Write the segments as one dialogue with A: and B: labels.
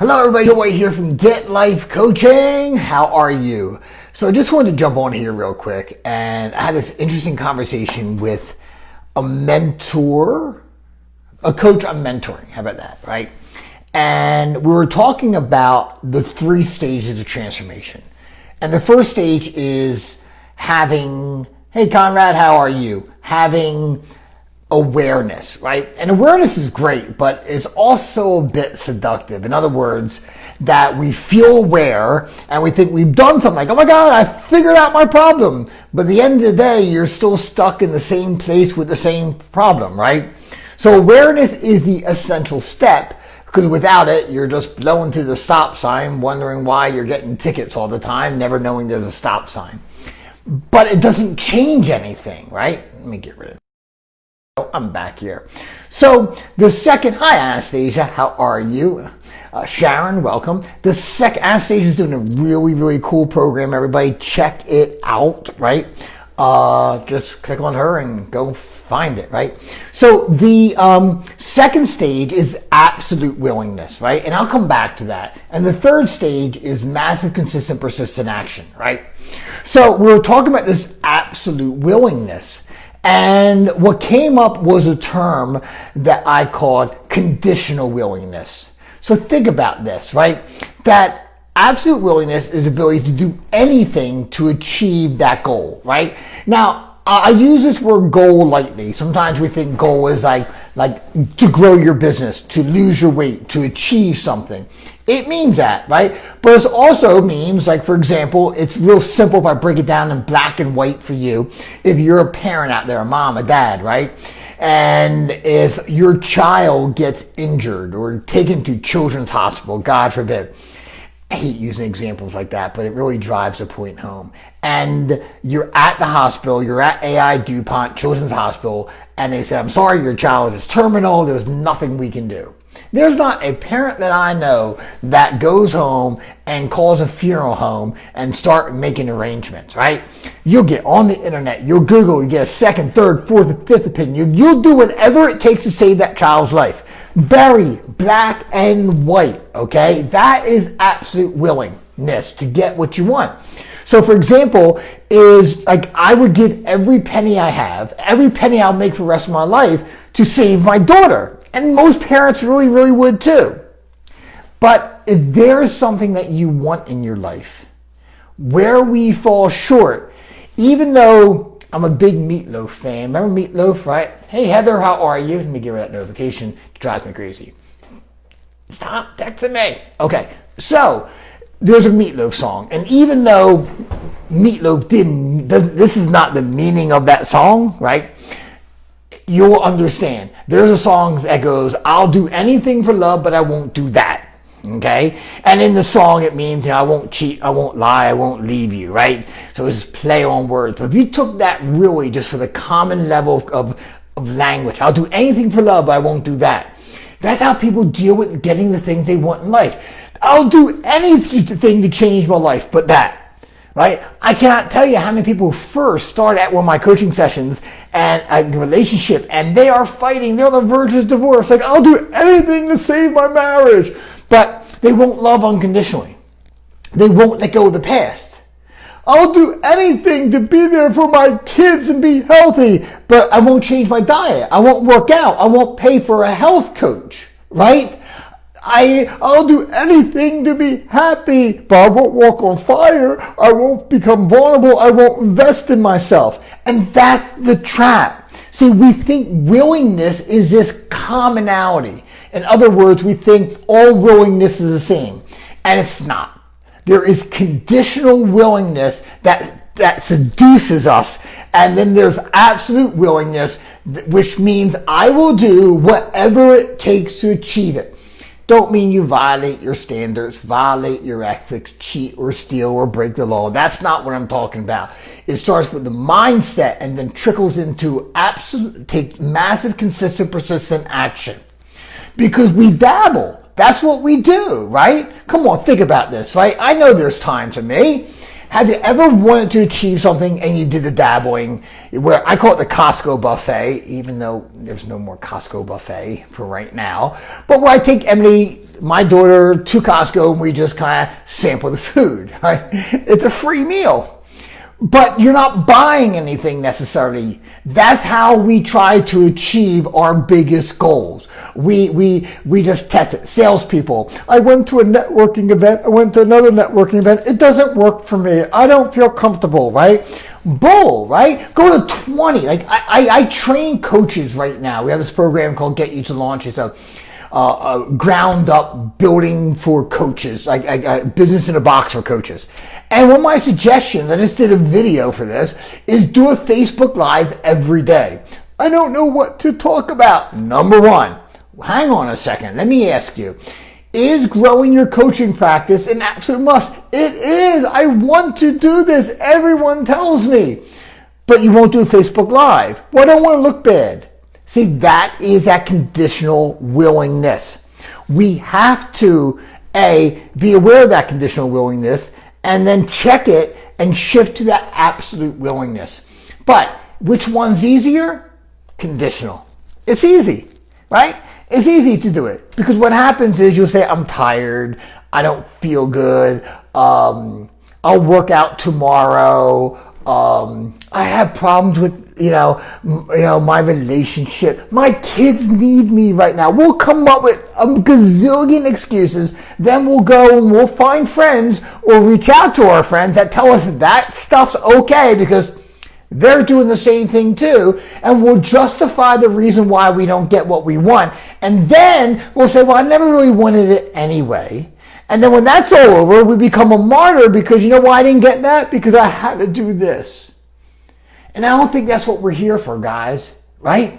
A: Hello everybody, Joy here from Get Life Coaching. How are you? So I just wanted to jump on here real quick, and I had this interesting conversation with a mentor, a coach I'm mentoring. How about that, right? And we were talking about the 3 stages of transformation. And the first stage is having, hey Conrad, how are you? Having awareness, right? And awareness is great, but it's also a bit seductive. In other words, that we feel aware and we think we've done something, like, oh my God, I figured out my problem. But at the end of the day, you're still stuck in the same place with the same problem, right? So awareness is the essential step, because without it, you're just blowing through the stop sign, wondering why you're getting tickets all the time, never knowing there's a stop sign. But it doesn't change anything, right? Let me get rid of it. I'm back here. So the second, hi Anastasia, how are you? Sharon, welcome. The second, Anastasia is doing a really, really cool program. Everybody check it out, right? Just click on her and go find it, right? So the second stage is absolute willingness, right? And I'll come back to that. And the third stage is massive, consistent, persistent action, right? So we were talking about this absolute willingness. And what came up was a term that I called conditional willingness. So think about this, right? That absolute willingness is the ability to do anything to achieve that goal, right? Now, I use this word goal lightly. Sometimes we think goal is like to grow your business, to lose your weight, to achieve something. It means that, right? But it also means, like, for example, it's real simple if I break it down in black and white for you. If you're a parent out there, a mom, a dad, right? And if your child gets injured or taken to children's hospital, God forbid, I hate using examples like that, but it really drives the point home. And you're at the hospital, you're at AI DuPont Children's Hospital, and they say, I'm sorry, your child is terminal, there's nothing we can do. There's not a parent that I know that goes home and calls a funeral home and start making arrangements, right? You'll get on the internet, you'll Google, you get a second, third, fourth, and fifth opinion. You'll do whatever it takes to save that child's life. Very black and white, okay? That is absolute willingness to get what you want. So for example, is like I would give every penny I have, every penny I'll make for the rest of my life to save my daughter. And most parents really, really would too. But if there is something that you want in your life, where we fall short, even though I'm a big Meatloaf fan. Remember Meatloaf, right? Hey Heather, how are you? Let me give her that notification. It drives me crazy. Stop texting me. Okay, so there's a Meatloaf song. And even though Meatloaf this is not the meaning of that song, right? You'll understand. There's a song that goes, I'll do anything for love, but I won't do that. Okay? And in the song, it means, I won't cheat, I won't lie, I won't leave you, right? So it's play on words. But if you took that really just for the common level of language, I'll do anything for love, but I won't do that. That's how people deal with getting the things they want in life. I'll do anything to change my life, but that. Right? I cannot tell you how many people first start at one of my coaching sessions and a relationship and they are fighting. They're on the verge of divorce. Like, I'll do anything to save my marriage. But they won't love unconditionally. They won't let go of the past. I'll do anything to be there for my kids and be healthy, but I won't change my diet. I won't work out. I won't pay for a health coach. Right? I'll do anything to be happy, but I won't walk on fire. I won't become vulnerable. I won't invest in myself. And that's the trap. See, we think willingness is this commonality. In other words, we think all willingness is the same. And it's not. There is conditional willingness that seduces us. And then there's absolute willingness, which means I will do whatever it takes to achieve it. Don't mean you violate your standards, violate your ethics, cheat or steal or break the law. That's not what I'm talking about. It starts with the mindset and then trickles into take massive, consistent, persistent action. Because we dabble. That's what we do, right? Come on, think about this, right? I know there's times for me. Have you ever wanted to achieve something and you did the dabbling, where I call it the Costco buffet, even though there's no more Costco buffet for right now, but where I take Emily my daughter to Costco and we just kind of sample the food, right? It's a free meal, but you're not buying anything necessarily. That's how we try to achieve our biggest goals. We just test it. Salespeople. I went to a networking event. I went to another networking event. It doesn't work for me. I don't feel comfortable, right? Bull, right? Go to 20. Like I train coaches right now. We have this program called Get You to Launch. It's a ground up building for coaches, like business in a box for coaches. And one of my suggestions, I just did a video for this, is do a Facebook Live every day. I don't know what to talk about. Number one, hang on a second. Let me ask you, is growing your coaching practice an absolute must? It is. I want to do this. Everyone tells me. But you won't do a Facebook Live. Well, I don't want to look bad. See, that is that conditional willingness. We have to, be aware of that conditional willingness and then check it and shift to that absolute willingness. But which one's easier? Conditional. It's easy, right? It's easy to do it because what happens is you'll say, I'm tired. I don't feel good. I'll work out tomorrow. I have problems with, my relationship. My kids need me right now. We'll come up with a gazillion excuses. Then we'll go and we'll find friends or reach out to our friends that tell us that stuff's okay because they're doing the same thing too. And we'll justify the reason why we don't get what we want. And then we'll say, well, I never really wanted it anyway. And then when that's all over, we become a martyr because you know why I didn't get that? Because I had to do this. And I don't think that's what we're here for, guys, right?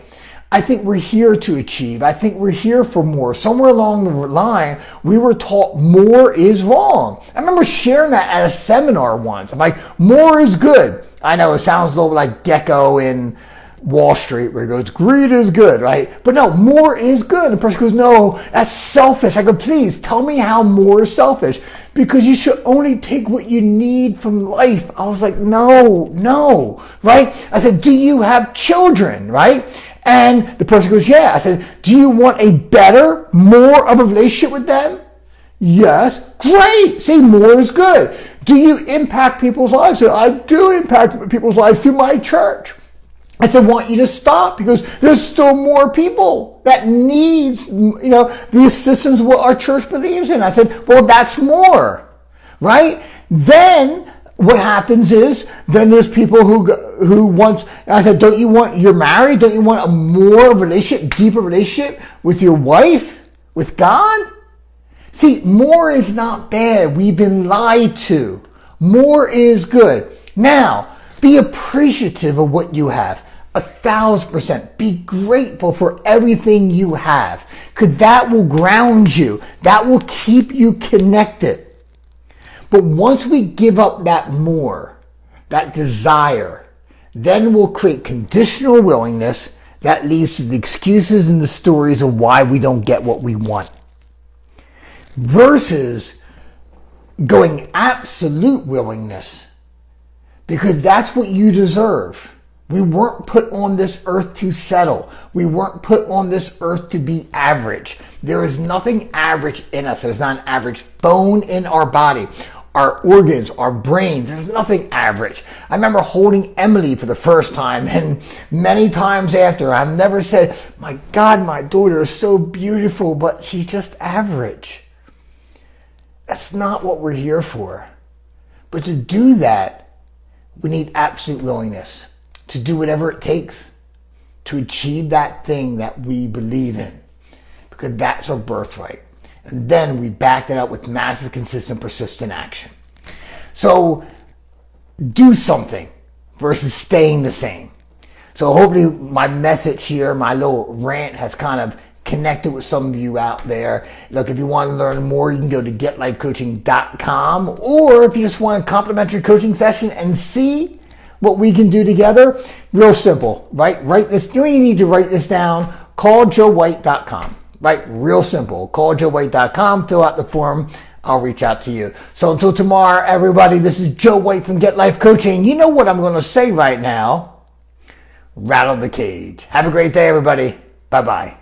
A: I think we're here to achieve. I think we're here for more. Somewhere along the line, we were taught more is wrong. I remember sharing that at a seminar once. I'm like, more is good. I know it sounds a little like Gecko in Wall Street where he goes, greed is good, right? But no, more is good. And the person goes, no, that's selfish. I go, please tell me how more is selfish. Because you should only take what you need from life. I was like, no, right? I said, do you have children, right? And the person goes, yeah. I said, do you want a better, more of a relationship with them? Yes. Great. See, more is good. Do you impact people's lives? I said, I do impact people's lives through my church. I said, want you to stop because there's still more people that needs, the assistance what our church believes in. I said, well, that's more, right? Then what happens is, then there's people who want, I said, you're married, don't you want a more relationship, deeper relationship with your wife, with God? See, more is not bad. We've been lied to. More is good. Now, be appreciative of what you have. 1,000%. Be grateful for everything you have. Because that will ground you. That will keep you connected. But once we give up that more, that desire, then we'll create conditional willingness that leads to the excuses and the stories of why we don't get what we want. Versus going absolute willingness. Because that's what you deserve. We weren't put on this earth to settle. We weren't put on this earth to be average. There is nothing average in us. There's not an average bone in our body. Our organs, our brains, there's nothing average. I remember holding Emily for the first time and many times after, I've never said, my God, my daughter is so beautiful, but she's just average. That's not what we're here for. But to do that, we need absolute willingness to do whatever it takes to achieve that thing that we believe in. Because that's our birthright. And then we back that up with massive, consistent, persistent action. So do something versus staying the same. So hopefully my message here, my little rant has kind of connected with some of you out there. Look, if you want to learn more, you can go to getlifecoaching.com, or if you just want a complimentary coaching session and see what we can do together, real simple, right? You only need to write this down. Call joewhite.com, right? Real simple. Call joewhite.com, fill out the form. I'll reach out to you. So until tomorrow, everybody, this is Joe White from Get Life Coaching. You know what I'm going to say right now. Rattle the cage. Have a great day, everybody. Bye-bye.